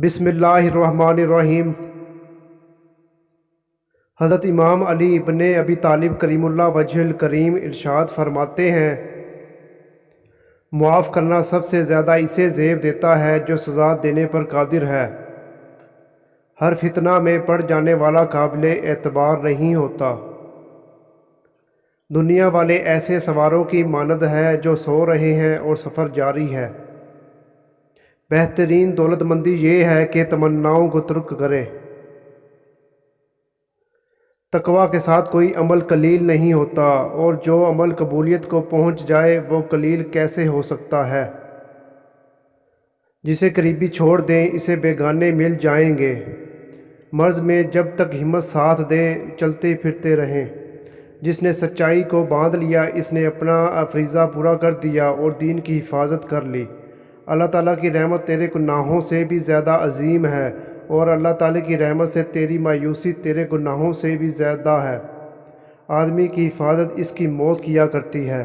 بسم اللہ الرحمن الرحیم۔ حضرت امام علی ابن ابی طالب کریم اللہ وجہ الکریم ارشاد فرماتے ہیں، معاف کرنا سب سے زیادہ اسے زیب دیتا ہے جو سزا دینے پر قادر ہے۔ ہر فتنہ میں پڑ جانے والا قابل اعتبار نہیں ہوتا۔ دنیا والے ایسے سواروں کی مانند ہے جو سو رہے ہیں اور سفر جاری ہے۔ بہترین دولت مندی یہ ہے کہ تمناؤں کو ترک کرے۔ تقویٰ کے ساتھ کوئی عمل قلیل نہیں ہوتا، اور جو عمل قبولیت کو پہنچ جائے وہ قلیل کیسے ہو سکتا ہے؟ جسے قریبی چھوڑ دیں اسے بیگانے مل جائیں گے۔ مرض میں جب تک ہمت ساتھ دے چلتے پھرتے رہیں۔ جس نے سچائی کو باندھ لیا اس نے اپنا فریضہ پورا کر دیا اور دین کی حفاظت کر لی۔ اللہ تعالیٰ کی رحمت تیرے گناہوں سے بھی زیادہ عظیم ہے، اور اللہ تعالیٰ کی رحمت سے تیری مایوسی تیرے گناہوں سے بھی زیادہ ہے۔ آدمی کی حفاظت اس کی موت کیا کرتی ہے۔